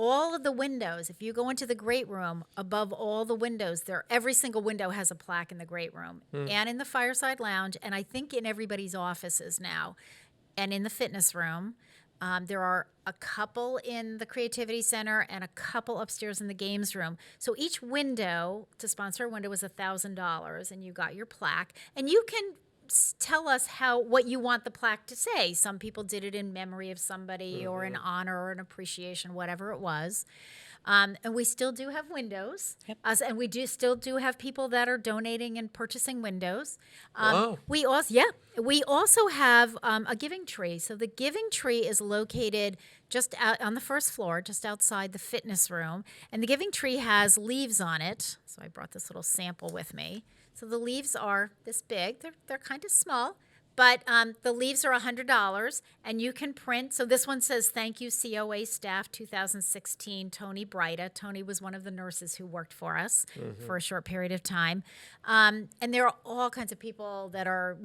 All of the windows, if you go into the great room, above all the windows, every single window has a plaque in the great room and in the fireside lounge, and I think in everybody's offices now, and in the fitness room. There are a couple in the Creativity Center and a couple upstairs in the games room. So each window, to sponsor a window, is $1,000, and you got your plaque, and you can tell us what you want the plaque to say. Some people did it in memory of somebody or in honor or an appreciation, whatever it was. And we still do have windows.
Yep.
And we still do have people that are donating and purchasing windows.
Wow.
We also have a giving tree. So the giving tree is located just out on the first floor, just outside the fitness room. And the giving tree has leaves on it. So I brought this little sample with me. So the leaves are this big. They're kind of small, but the leaves are $100, and you can print. So this one says, "Thank you, COA staff, 2016, Tony Brighta." Tony was one of the nurses who worked for us for a short period of time. And there are all kinds of people that are.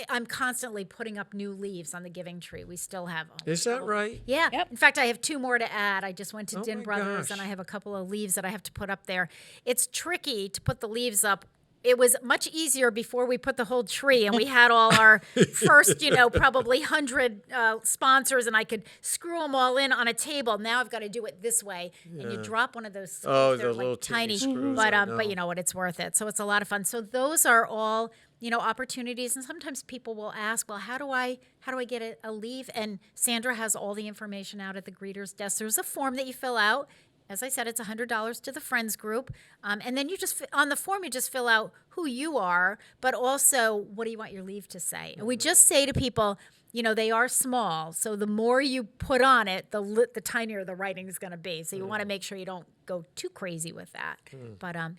I'm constantly putting up new leaves on the giving tree. We still have.
Is that right?
Yeah.
Yep.
In fact, I have 2 more to add. I just went to Din
my
Brothers,
gosh.
and I have a couple of leaves that I have to put up there. It's tricky to put the leaves up. It was much easier before we put the whole tree and we had all our first, probably 100 sponsors, and I could screw them all in on a table. Now I've got to do it this way, and you drop one of those screws.
Oh,
They're
the little teeny
tiny,
screws,
but
I know.
but you know what? It's worth it. So it's a lot of fun. So those are all opportunities, and sometimes people will ask, well, how do I get a leave? And Sandra has all the information out at the greeter's desk. There's a form that you fill out. As I said, it's $100 to the Friends group. And then on the form, you just fill out who you are, but also what do you want your leave to say? And we just say to people, they are small. So the more you put on it, the tinier the writing is going to be. So you want to make sure you don't go too crazy with that. But yeah.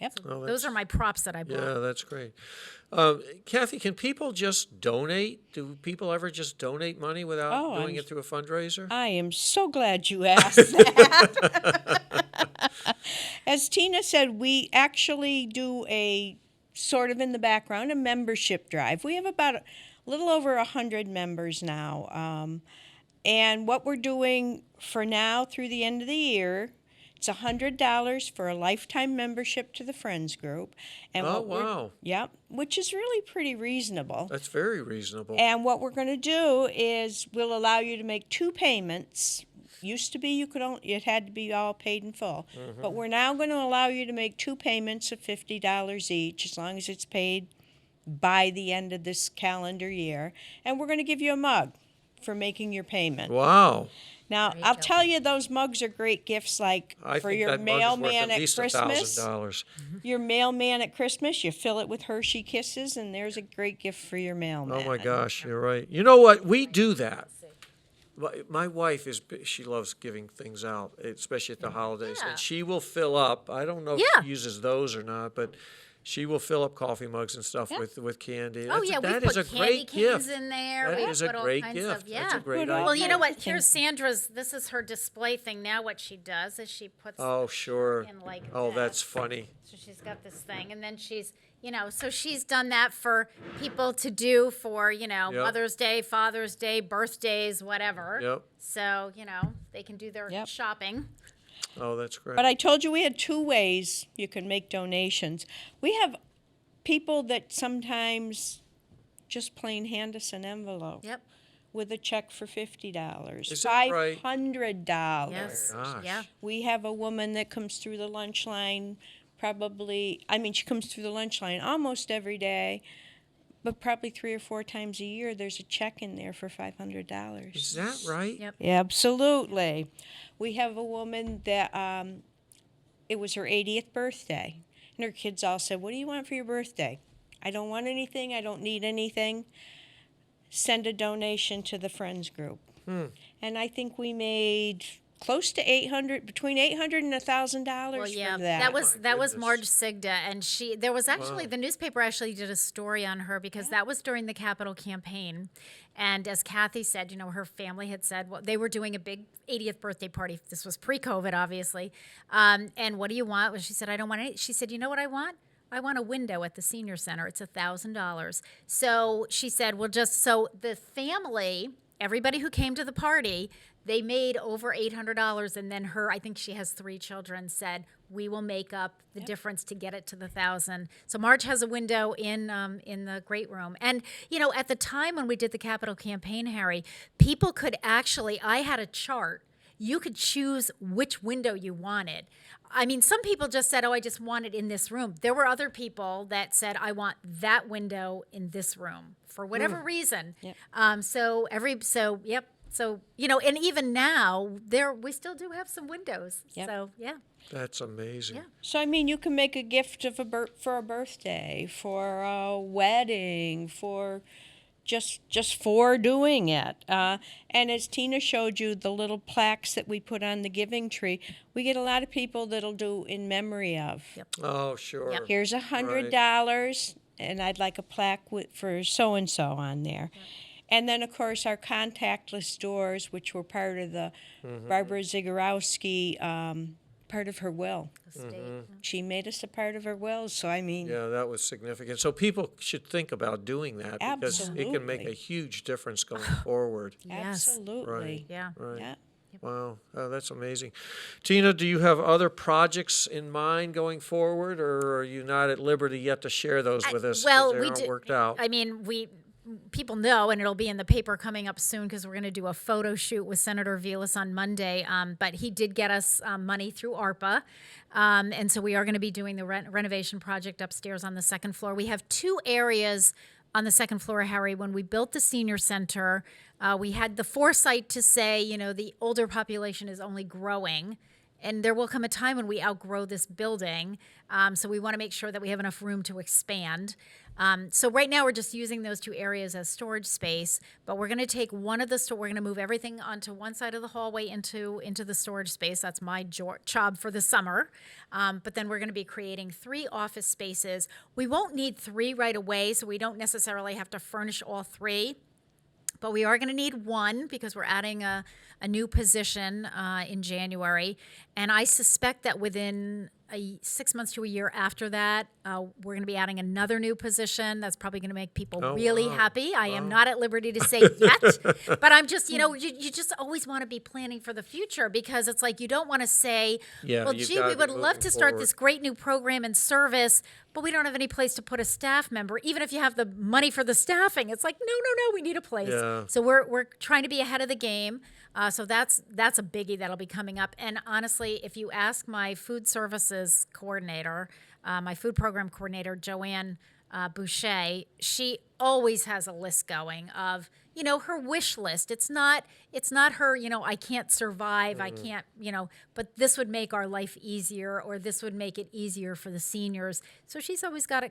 Yep.
Oh,
Those are my props that I brought.
Yeah, that's great. Kathy, can people just donate? Do people ever just donate money without doing it through a fundraiser?
I am so glad you asked that. As Tina said, we actually do a sort of in the background, a membership drive. We have about a little over 100 members now. And what we're doing for now through the end of the year, it's $100 for a lifetime membership to the Friends group. And
wow.
Yep, which is really pretty reasonable.
That's very reasonable.
And what we're going to do is we'll allow you to make 2 payments. Used to be it had to be all paid in full. But we're now going to allow you to make 2 payments of $50 each, as long as it's paid by the end of this calendar year. And we're going to give you a mug for making your payment.
Wow.
Now, I'll tell you, those mugs are great gifts, like
I
for
think
your
that mug is worth
mailman
at
at
least
Christmas.
$1,000.
Your mailman at Christmas, you fill it with Hershey Kisses, and there's a great gift for your mailman.
Oh my gosh, you're right. You know what? We do that. my wife she loves giving things out, especially at the holidays,
Yeah.
and she will fill up. I don't know if
Yeah.
she uses those or not, but she will fill up coffee mugs and stuff
Yeah.
with candy.
Oh yeah,
That
we've
is a
put candy
great
canes
gift.
in there.
That
We've
is a
put all
great
kinds
gift.
of yeah.
That's a great
Put all
idea.
Well, you know what?
Things.
Here's Sandra's. This is her display thing. Now, what she does is she puts
Oh, sure.
in like
Oh,
this.
that's funny.
So she's got this thing, and then she's, so she's done that for people to do for,
Yep.
Mother's Day, Father's Day, birthdays, whatever.
Yep.
So, they can do their
Yep.
shopping.
Oh, that's great.
But I told you we had 2 ways you can make donations. We have people that sometimes just plain hand us an envelope
Yep.
with a check for $50,
Is that right?
$500.
Yes.
Gosh.
Yeah.
We have a woman that comes through the lunch line she comes through the lunch line almost every day, but probably 3 or 4 times a year there's a check in there for $500.
Is that right?
Yep.
Absolutely. We have a woman that it was her 80th birthday, and her kids all said, "What do you want for your birthday?" "I don't want anything. I don't need anything. Send a donation to the Friends group." And I think we made close to between $800 and $1,000
Well, yeah,
from that.
that was
goodness.
Marge Cigna, and there was actually the newspaper actually did a story on her because that was during the Capitol campaign, and as Kathy said, her family had said, well, they were doing a big 80th birthday party. This was pre-COVID, obviously, and what do you want? Well, she said, "I don't want any." She said, "You know what I want? I want a window at the senior center. It's $1,000." So she said, "Well, so the family." Everybody who came to the party, they made over $800, and then I think she has 3 children, said, "We will make up the difference to get it to the 1,000." So Marge has a window in the great room, and at the time when we did the Capitol campaign, Harry, people could actually. I had a chart. You could choose which window you wanted. I mean, some people just said, "Oh, I just want it in this room." There were other people that said, "I want that window in this room," for whatever reason.
Yep.
Yep. So, and even now, we still do have some windows.
Yep.
So, yeah.
That's amazing.
Yeah.
So, you can make a gift for a birthday, for a wedding, for just for doing it. And as Tina showed you, the little plaques that we put on the giving tree, we get a lot of people that'll do in memory of.
Yep.
Oh, sure.
Yep.
Here's $100, and I'd like a plaque for so-and-so on there. And then, of course, our contactless doors, which were part of the Barbara Zagorowski, part of her will.
Estate.
She made us a part of her will, so
Yeah, that was significant. So people should think about doing that because it can make a
Absolutely.
huge difference going forward.
Yes.
absolutely.
Yeah.
Right.
Yeah.
Wow, oh, that's amazing. Tina, do you have other projects in mind going forward, or are you not at liberty yet to share those with us? 'Cause
Well,
they
we
aren't
do.
worked out.
I mean, people know, and it'll be in the paper coming up soon because we're going to do a photo shoot with Senator Vilas on Monday. But he did get us money through ARPA, and so we are going to be doing the renovation project upstairs on the 2nd floor. We have 2 areas on the 2nd floor, Harry. When we built the senior center, we had the foresight to say, the older population is only growing. And there will come a time when we outgrow this building. So we want to make sure that we have enough room to expand. So right now we're just using those 2 areas as storage space, but we're going to take one of we're going to move everything onto one side of the hallway into the storage space. That's my job for the summer. But then we're going to be creating 3 office spaces. We won't need 3 right away, so we don't necessarily have to furnish all 3. But we are going to need 1 because we're adding a new position in January. And I suspect that within 6 months to a year after that, we're going to be adding another new position. That's probably going to make people really
wow.
happy. I am not at liberty to say yet, but I'm just, you just always want to be planning for the future because it's like you don't want to say,
Yeah,
well,
you've
gee,
gotta
we
be
would love
moving
to start
forward.
this great new program and service, but we don't have any place to put a staff member. Even if you have the money for the staffing, it's like, no, we need a place.
Yeah.
So we're trying to be ahead of the game. So that's a biggie that'll be coming up. And honestly, if you ask my food services coordinator, my food program coordinator, Joanne Boucher, she always has a list going of, her wish list. It's not it's not her, I can't survive, I can't, but this would make our life easier, or this would make it easier for the seniors. So she's always got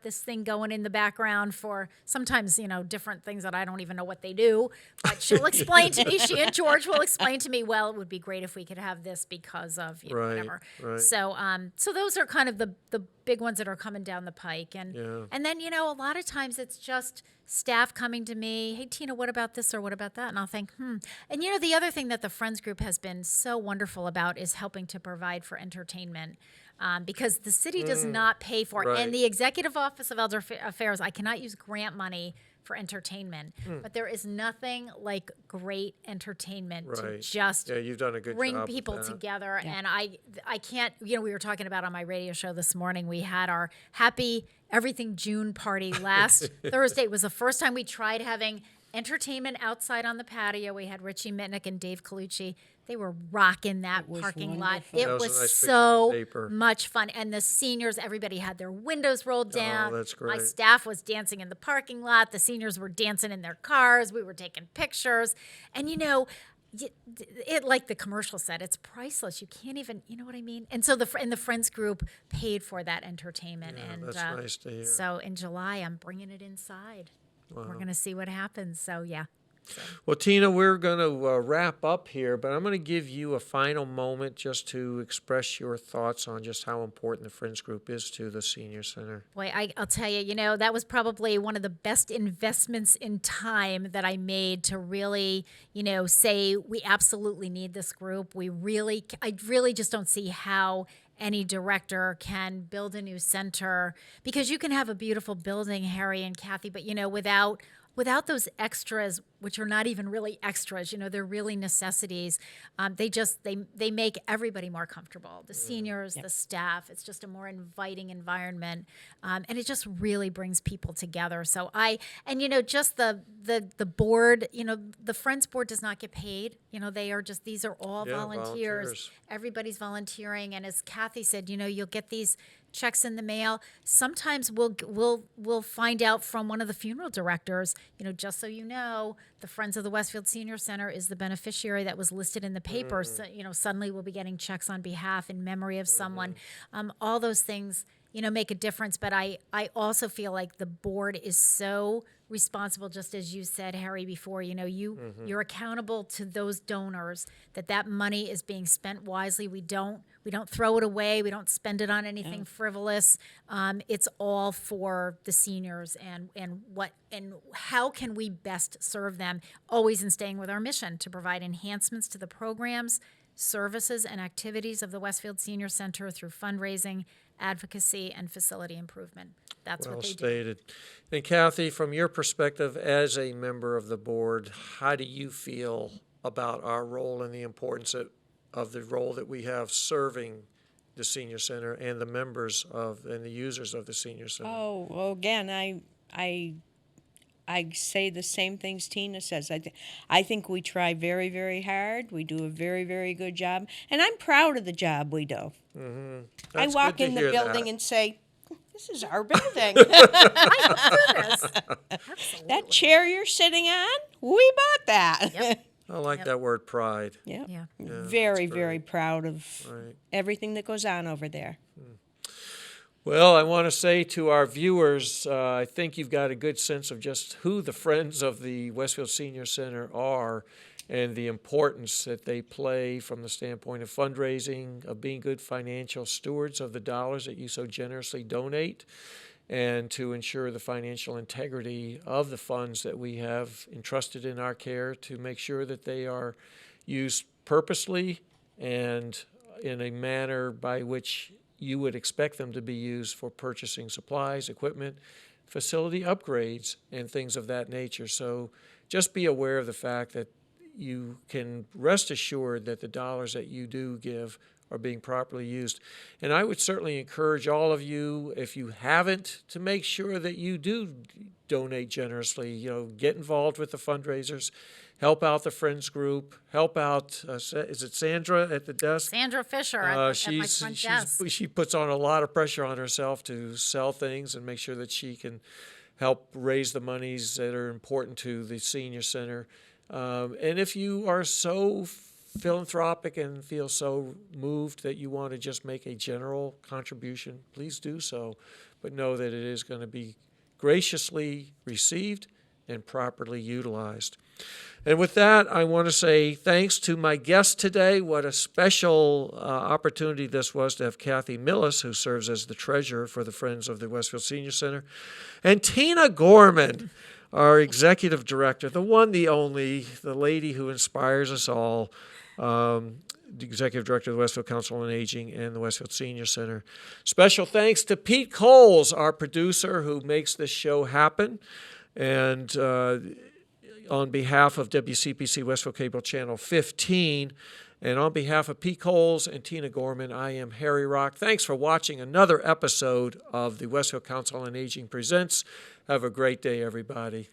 this thing going in the background for sometimes, different things that I don't even know what they do, but she'll explain to me, she and George will explain to me, well, it would be great if we could have this because of, whatever.
Right.
So those are kind of the big ones that are coming down the pike. And then, a lot of times it's just staff coming to me, hey, Tina, what about this or what about that? And I'll think, And, the other thing that the Friends Group has been so wonderful about is helping to provide for entertainment. Because the city does not pay for it. And the Executive Office of Elder Affairs, I cannot use grant money for entertainment. But there is nothing like great entertainment to just
you've done a good
bring
job
people
with that.
together. And I can't, we were talking about on my radio show this morning, we had our Happy Everything June party last Thursday. It was the first time we tried having entertainment outside on the patio. We had Richie Mitnick and Dave Colucci. They were rocking that parking lot.
wonderful.
It
That was
was
a nice picture
so
of the paper.
much fun. And the seniors, everybody had their windows rolled down.
that's
My
great.
staff was dancing in the parking lot. The seniors were dancing in their cars. We were taking pictures. And it, like the commercial said, it's priceless. You can't even, you know what I mean? And so the Friends Group paid for that entertainment. And
that's nice to hear.
So in July, I'm bringing it inside. We're going to see what happens. So, yeah.
Well, Tina, we're going to wrap up here, but I'm going to give you a final moment just to express your thoughts on just how important the Friends Group is to the Senior Center.
Boy, I'll tell you, that was probably one of the best investments in time that I made to really, say we absolutely need this group. I really just don't see how any director can build a new center, because you can have a beautiful building, Harry and Kathy, but, without those extras, which are not even really extras, they're really necessities. They make everybody more comfortable. The seniors, the staff. It's just a more inviting environment, and it just really brings people together. So just the board. The Friends Board does not get paid. These are all volunteers. Everybody's volunteering, and as Kathy said, you'll get these checks in the mail. Sometimes we'll find out from one of the funeral directors, just so you know, the Friends of the Westfield Senior Center is the beneficiary that was listed in the paper. So, suddenly we'll be getting checks on behalf in memory of someone. All those things, make a difference. But I also feel like the board is so responsible, just as you said, Harry, before. You're accountable to those donors, that money is being spent wisely. We don't throw it away. We don't spend it on anything frivolous. It's all for the seniors and how can we best serve them, always in staying with our mission to provide enhancements to the programs, services, and activities of the Westfield Senior Center through fundraising, advocacy, and facility improvement. That's
Well
what they
stated. And Kathy, from your perspective as a member of the board, how do you feel about our role and the importance of the role that we have serving the Senior Center and the members and the users of the Senior Center?
Oh, well, again, I say the same things Tina says. I think we try very, very hard. We do a very, very good job, and I'm proud of the job we do. I
That's
walk
good to
in the
hear
building
that.
and say, "This is our building. That chair you're sitting on, we bought that."
Yep.
I like that word, pride.
Yeah.
Yeah.
Very,
that's
very
great.
proud of
Right.
everything that goes on over there.
Well, I want to say to our viewers, I think you've got a good sense of just who the Friends of the Westfield Senior Center are and the importance that they play from the standpoint of fundraising, of being good financial stewards of the dollars that you so generously donate, and to ensure the financial integrity of the funds that we have entrusted in our care, to make sure that they are used purposely and in a manner by which you would expect them to be used for purchasing supplies, equipment, facility upgrades, and things of that nature. So just be aware of the fact that you can rest assured that the dollars that you do give are being properly used. And I would certainly encourage all of you, if you haven't, to make sure that you do donate generously. Get involved with the fundraisers, help out the Friends Group, help out, is it Sandra at the desk?
Sandra Fisher at my front desk.
She puts on a lot of pressure on herself to sell things and make sure that she can help raise the monies that are important to the Senior Center. And if you are so philanthropic and feel so moved that you want to just make a general contribution, please do so. But know that it is going to be graciously received and properly utilized. And with that, I want to say thanks to my guest today. What a special opportunity this was to have Kathy Millis, who serves as the treasurer for the Friends of the Westfield Senior Center, and Tina Gorman, our executive director, the one, the only, the lady who inspires us all, the executive director of the Westfield Council on Aging and the Westfield Senior Center. Special thanks to Pete Coles, our producer, who makes this show happen. And on behalf of WCPC Westfield Cable Channel 15, and on behalf of Pete Coles and Tina Gorman, I am Harry Rock. Thanks for watching another episode of the Westfield Council on Aging Presents. Have a great day, everybody.